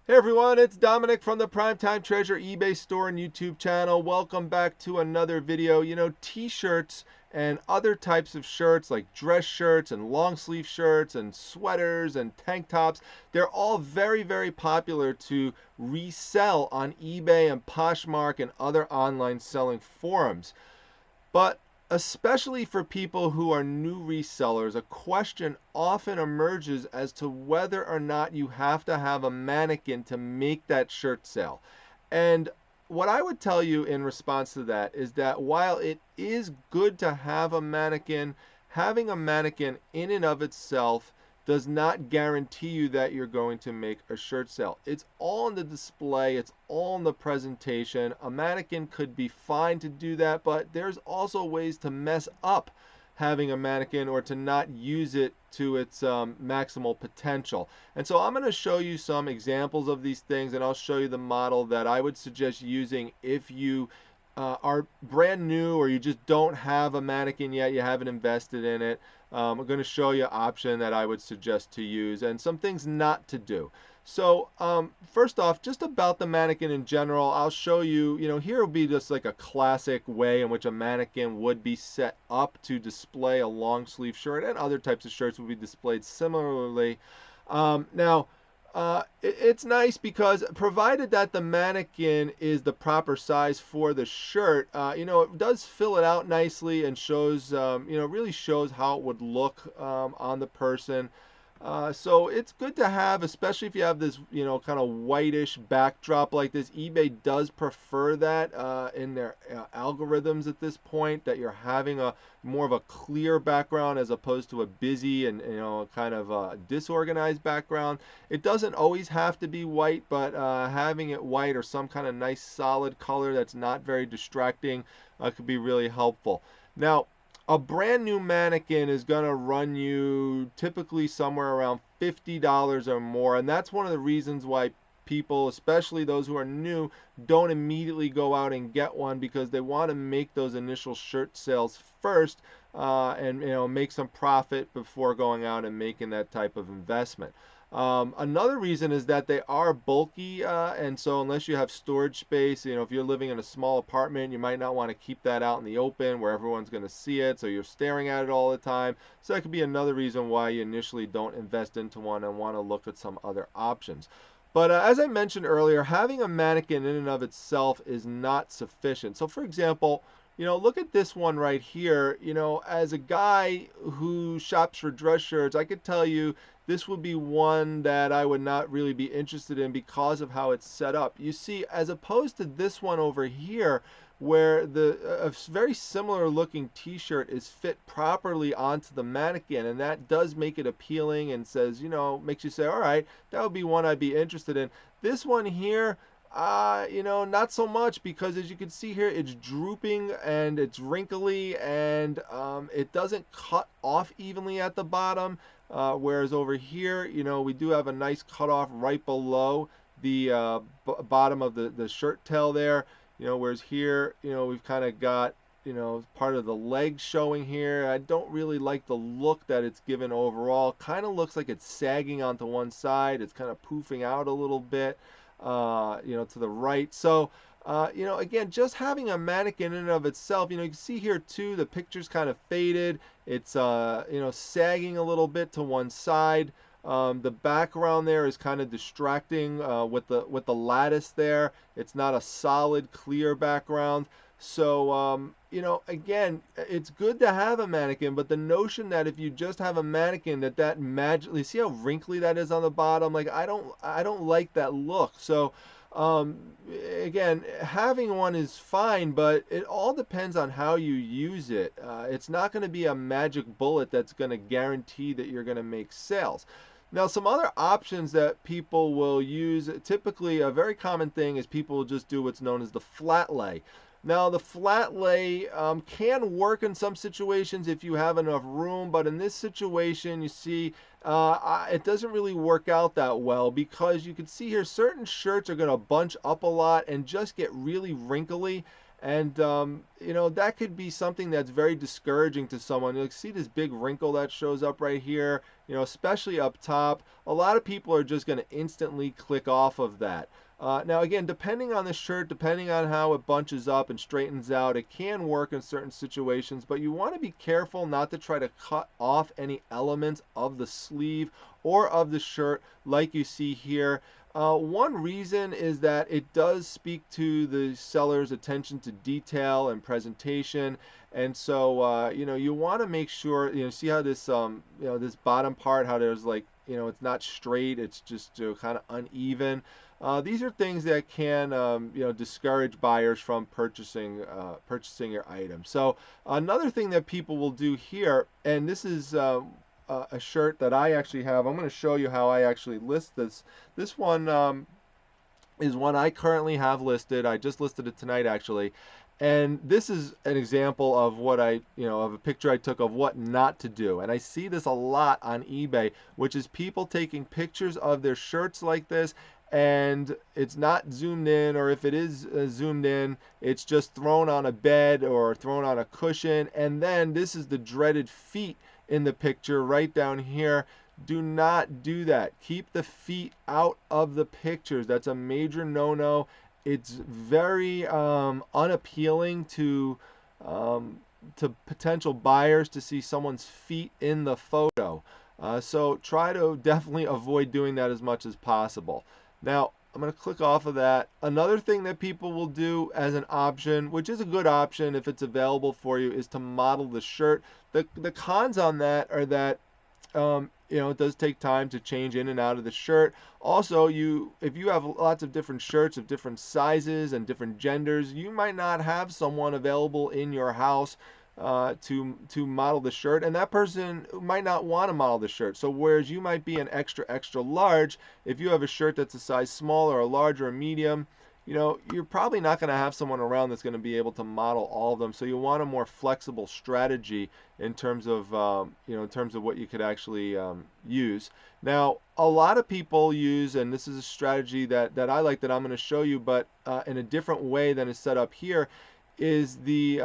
Hey everyone, it's Dominic from the Primetime Treasure eBay store and YouTube channel. Welcome back to another video. You know, t-shirts and other types of shirts like dress shirts and long sleeve shirts and sweaters and tank tops, they're all very popular to resell on eBay and Poshmark and other online selling forums. But especially for people who are new resellers, a question often emerges as to whether or not you have to have a mannequin to make that shirt sale. And what I would tell you in response to that is that while it is good to have a mannequin, having a mannequin in and of itself does not guarantee you that you're going to make a shirt sale. It's all in the display, it's all in the presentation. A mannequin could be fine to do that, but there's also ways to mess up having a mannequin or to not use it to its maximal potential. And so I'm going to show you some examples of these things, and I'll show you the model that I would suggest using if you are brand new or you just don't have a mannequin yet, you haven't invested in it. I'm going to show you an option that I would suggest to use and some things not to do. So first off, just about the mannequin in general, I'll show you, here will be just like a classic way in which a mannequin would be set up to display a long sleeve shirt, and other types of shirts would be displayed similarly. Now, it's nice because provided that the mannequin is the proper size for the shirt, it does fill it out nicely and shows, really shows how it would look on the person. So it's good to have, especially if you have this, kind of whitish backdrop like this. eBay does prefer that in their algorithms at this point, that you're having a more of a clear background as opposed to a busy and kind of disorganized background. It doesn't always have to be white, but having it white or some kind of nice solid color that's not very distracting could be really helpful. Now, a brand new mannequin is going to run you typically somewhere around $50 or more, and that's one of the reasons why people, especially those who are new, don't immediately go out and get one, because they want to make those initial shirt sales first and make some profit before going out and making that type of investment. Another reason is that they are bulky, and so unless you have storage space, if you're living in a small apartment, you might not want to keep that out in the open where everyone's going to see it, so you're staring at it all the time. So that could be another reason why you initially don't invest into one and want to look at some other options. But as I mentioned earlier, having a mannequin in and of itself is not sufficient. So for example, look at this one right here. As a guy who shops for dress shirts, I could tell you this would be one that I would not really be interested in because of how it's set up. You see, as opposed to this one over here, where a very similar looking t-shirt is fit properly onto the mannequin, and that does make it appealing and says, makes you say, all right, that would be one I'd be interested in. This one here, not so much, because as you can see here, it's drooping and it's wrinkly, and it doesn't cut off evenly at the bottom. Whereas over here, we do have a nice cutoff right below the bottom of the shirt tail there. Whereas here, we've kind of got, part of the leg showing here. I don't really like the look that it's given overall. Kind of looks like it's sagging onto one side. It's kind of poofing out a little bit, to the right. So, again, just having a mannequin in and of itself, you can see here too, the picture's kind of faded. It's, sagging a little bit to one side. The background there is kind of distracting with the lattice there. It's not a solid, clear background. So, again, it's good to have a mannequin, but the notion that if you just have a mannequin that magically, see how wrinkly that is on the bottom? Like, I don't like that look. So, um, again, having one is fine, but it all depends on how you use it. It's not going to be a magic bullet that's going to guarantee that you're going to make sales. Now, some other options that people will use, typically a very common thing is people will just do what's known as the flat lay. Now, the flat lay can work in some situations if you have enough room, but in this situation, you see, it doesn't really work out that well, because you can see here certain shirts are going to bunch up a lot and just get really wrinkly. And you know, that could be something that's very discouraging to someone. You see this big wrinkle that shows up right here, you know, especially up top. A lot of people are just going to instantly click off of that. Now again, depending on the shirt, depending on how it bunches up and straightens out, it can work in certain situations, but you want to be careful not to try to cut off any elements of the sleeve or of the shirt like you see here. One reason is that it does speak to the seller's attention to detail and presentation, and so you know, you want to make sure, you know, see how this you know, this bottom part, how there's like, you know, it's not straight, it's just kind of uneven. These are things that can you know, discourage buyers from purchasing your item. So another thing that people will do here, and this is a shirt that I actually have. I'm going to show you how I actually list this. This one is one I currently have listed. I just listed it tonight actually. And this is an example of what I, you know, of a picture I took of what not to do. And I see this a lot on eBay, which is people taking pictures of their shirts like this, and it's not zoomed in, or if it is zoomed in, it's just thrown on a bed or thrown on a cushion. And then this is the dreaded feet in the picture right down here. Do not do that. Keep the feet out of the pictures. That's a major no-no. It's very unappealing to potential buyers to see someone's feet in the photo. So try to definitely avoid doing that as much as possible. Now, I'm going to click off of that. Another thing that people will do as an option, which is a good option if it's available for you, is to model the shirt. The cons on that are that you know, it does take time to change in and out of the shirt. Also, if you have lots of different shirts of different sizes and different genders, you might not have someone available in your house to model the shirt, and that person might not want to model the shirt. So whereas you might be an extra large, if you have a shirt that's a size small or a large or a medium, you know, you're probably not going to have someone around that's going to be able to model all of them. So you want a more flexible strategy in terms of, you know, in terms of what you could actually use. Now, a lot of people use, and this is a strategy that I like, that I'm going to show you, but in a different way than is set up here, is the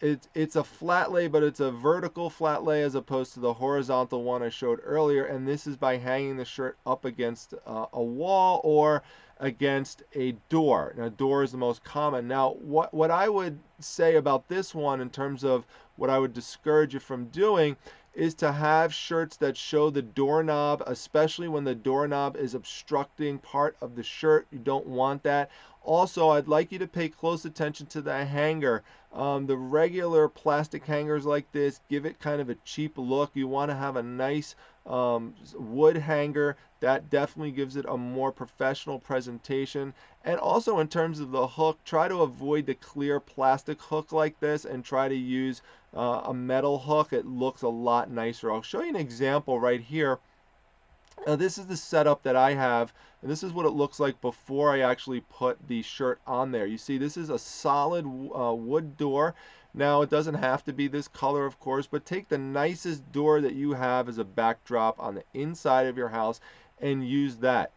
it's a flat lay, but it's a vertical flat lay as opposed to the horizontal one I showed earlier. And this is by hanging the shirt up against a wall or against a door. Now, a door is the most common. Now, what I would say about this one in terms of what I would discourage you from doing is to have shirts that show the doorknob, especially when the doorknob is obstructing part of the shirt. You don't want that. Also, I'd like you to pay close attention to the hanger. The regular plastic hangers like this give it kind of a cheap look. You want to have a nice wood hanger. That definitely gives it a more professional presentation. And also in terms of the hook, try to avoid the clear plastic hook like this and try to use a metal hook. It looks a lot nicer. I'll show you an example right here. This is the setup that I have, and this is what it looks like before I actually put the shirt on there. You see, this is a solid wood door. Now, it doesn't have to be this color, of course, but take the nicest door that you have as a backdrop on the inside of your house and use that.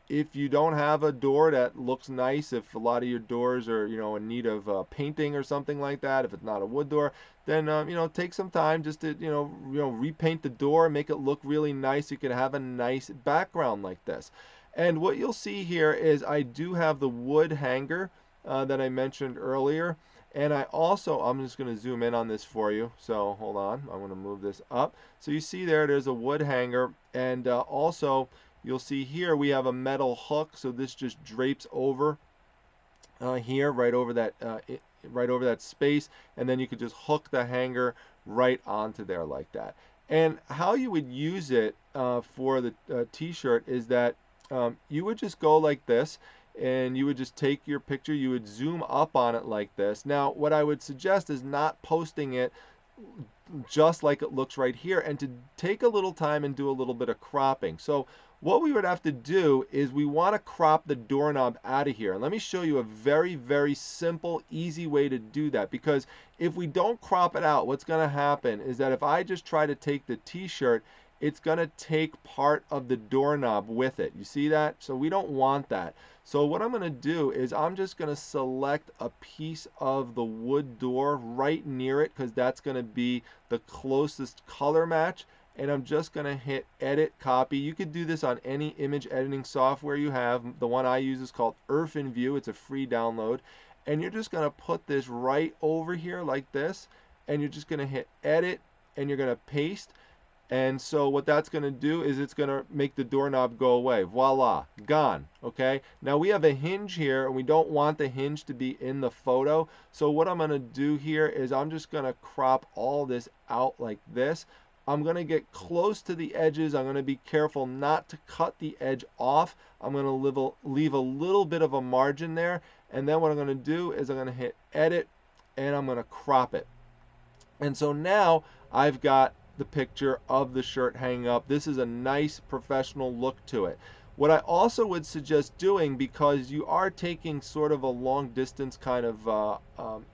If you don't have a door that looks nice, if a lot of your doors are, you know, in need of painting or something like that, if it's not a wood door, then you know, take some time just to repaint the door, make it look really nice. You can have a nice background like this. And what you'll see here is I do have the wood hanger that I mentioned earlier. And I also, I'm just going to zoom in on this for you. So hold on, I want to move this up. So you see there's a wood hanger, and also you'll see here we have a metal hook. So this just drapes over here, right over that space, and then you could just hook the hanger right onto there like that. And how you would use it for the t-shirt is that you would just go like this, and you would just take your picture, you would zoom up on it like this. Now, what I would suggest is not posting it just like it looks right here, and to take a little time and do a little bit of cropping. So what we would have to do is we want to crop the doorknob out of here. And let me show you a very simple, easy way to do that, because if we don't crop it out, what's going to happen is that if I just try to take the t-shirt it's going to take part of the doorknob with it. You see that? So we don't want that. So what I'm going to do is I'm just going to select a piece of the wood door right near it, because that's going to be the closest color match. And I'm just going to hit edit copy. You could do this on any image editing software you have. The one I use is called View. It's a free download. And you're just going to put this right over here like this. And you're just going to hit edit and you're going to paste. And so what that's going to do is it's going to make the doorknob go away. Voila, gone. Okay. Now we have a hinge here, and we don't want the hinge to be in the photo. So what I'm going to do here is I'm just going to crop all this out like this. I'm going to get close to the edges. I'm going to be careful not to cut the edge off. I'm going to leave a little bit of a margin there. And then what I'm going to do is I'm going to hit edit and I'm going to crop it. And so now I've got the picture of the shirt hanging up. This is a nice professional look to it. What I also would suggest doing, because you are taking sort of a long distance kind of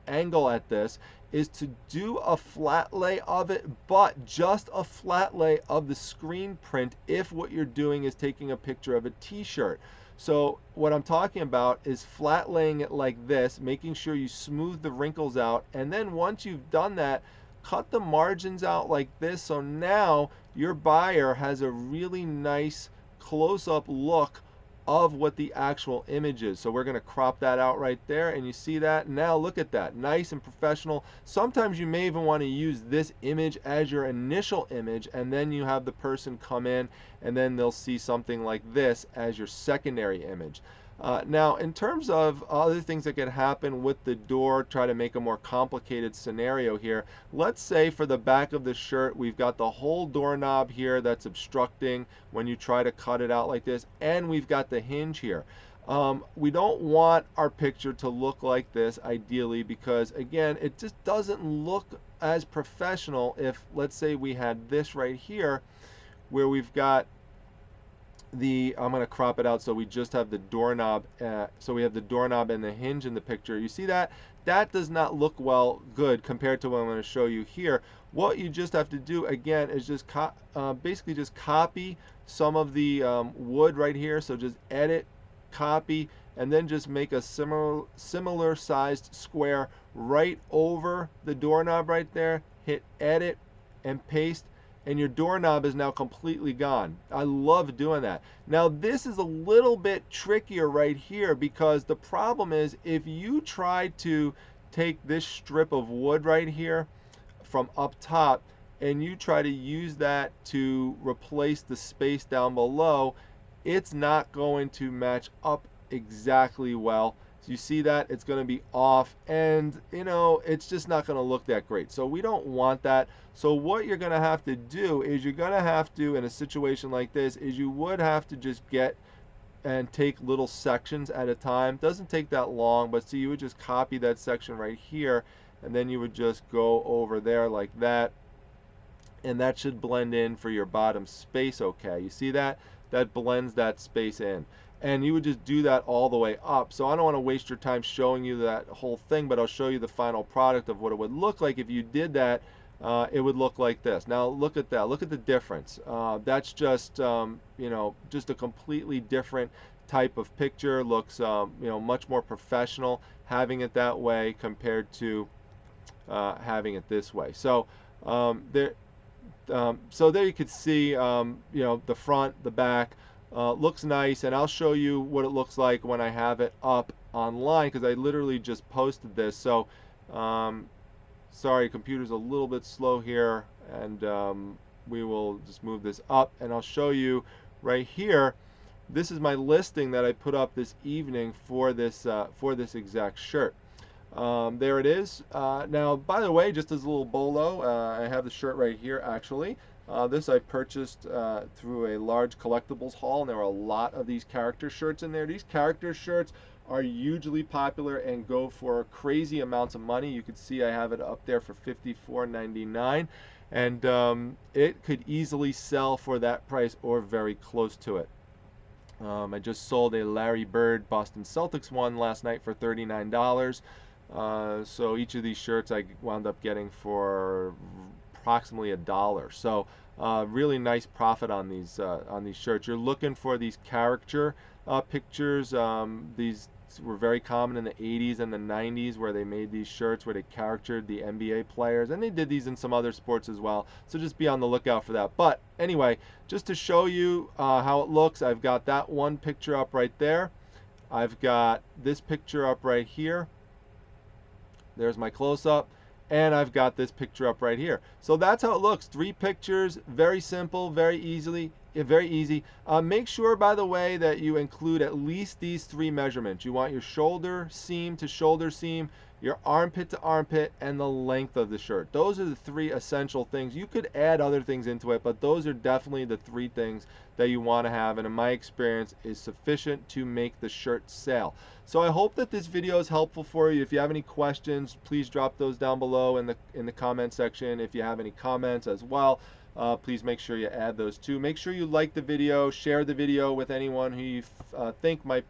angle at this, is to do a flat lay of it, but just a flat lay of the screen print if what you're doing is taking a picture of a t-shirt. So what I'm talking about is flat laying it like this, making sure you smooth the wrinkles out, and then once you've done that, cut the margins out like this, so now your buyer has a really nice close-up look of what the actual image is. So we're going to crop that out right there, and you see that. Now look at that, nice and professional. Sometimes you may even want to use this image as your initial image, and then you have the person come in and then they'll see something like this as your secondary image. Now, in terms of other things that could happen with the door, try to make a more complicated scenario here. Let's say for the back of the shirt, we've got the whole doorknob here that's obstructing when you try to cut it out like this, and we've got the hinge here. We don't want our picture to look like this, ideally, because, again, it just doesn't look as professional if, let's say, we had this right here, where we've got I'm going to crop it out so we just have the doorknob, so we have the doorknob and the hinge in the picture. You see that? That does not look good compared to what I'm going to show you here. What you just have to do, again, is just basically just copy some of the wood right here. So just edit, copy, and then just make a similar sized square right over the doorknob right there. Hit edit and paste, and your doorknob is now completely gone. I love doing that. Now this is a little bit trickier right here, because the problem is if you try to take this strip of wood right here from up top and you try to use that to replace the space down below, it's not going to match up exactly well. So you see that it's going to be off, and it's just not going to look that great. So we don't want that. So what you're going to have to do is you're going to have to, in a situation like this, is you would have to just get and take little sections at a time. Doesn't take that long, but see, you would just copy that section right here, and then you would just go over there like that, and that should blend in for your bottom space. Okay, you see that? That blends that space in. And you would just do that all the way up. So I don't want to waste your time showing you that whole thing, but I'll show you the final product of what it would look like if you did that. It would look like this. Now look at that. Look at the difference. That's just just a completely different type of picture. Looks much more professional having it that way compared to having it this way. So there you could see the front, the back. Looks nice, and I'll show you what it looks like when I have it up online, because I literally just posted this. So sorry, computer's a little bit slow here, and we will just move this up, and I'll show you right here. This is my listing that I put up this evening for this exact shirt. There it is. Now, by the way, just as a little bolo, I have the shirt right here actually. This I purchased through a large collectibles haul, and there were a lot of these character shirts in there. These character shirts are hugely popular and go for crazy amounts of money. You can see I have it up there for $54.99, and it could easily sell for that price or very close to it. I just sold a Larry Bird Boston Celtics one last night for $39. So each of these shirts I wound up getting for approximately $1. So Really nice profit on these shirts. You're looking for these caricature pictures. These were very common in the 80s and the 90s, where they made these shirts where they caricatured the NBA players, and they did these in some other sports as well, so just be on the lookout for that. But anyway, just to show you how it looks, I've got that one picture up right there. I've got this picture up right here. There's my close-up. And I've got this picture up right here. So that's how it looks. 3 pictures, very simple, very easy. Make sure, by the way, that you include at least these 3 measurements. You want your shoulder seam to shoulder seam, your armpit to armpit, and the length of the shirt. Those are the 3 essential things. You could add other things into it, but those are definitely the 3 things that you want to have, and in my experience is sufficient to make the shirt sell. So I hope that this video is helpful for you. If you have any questions, please drop those down below in the comment section. If you have any comments as well, please make sure you add those too. Make sure you like the video, share the video with anyone who you think might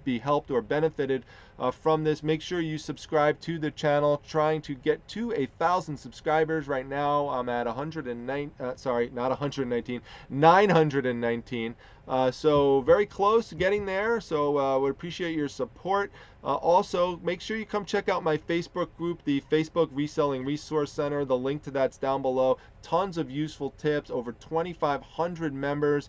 be helped or benefited from this. Make sure you subscribe to the channel. Trying to get to 1,000 subscribers right now. I'm at 919. So very close to getting there. So would appreciate your support. Also, make sure you come check out my Facebook group, the Facebook Reselling Resource Center. The link to that's down below. Tons of useful tips, over 2,500 members,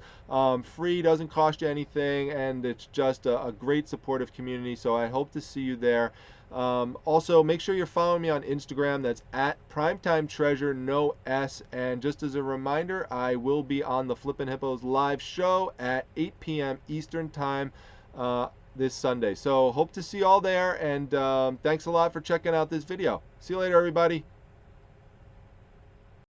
free, doesn't cost you anything, and it's just a great supportive community. So I hope to see you there. Also, make sure you're following me on Instagram. That's at Primetime Treasure, no S. And just as a reminder, I will be on the Flippin' Hippos live show at 8 p.m. Eastern Time this Sunday. So hope to see you all there, and thanks a lot for checking out this video. See you later, everybody.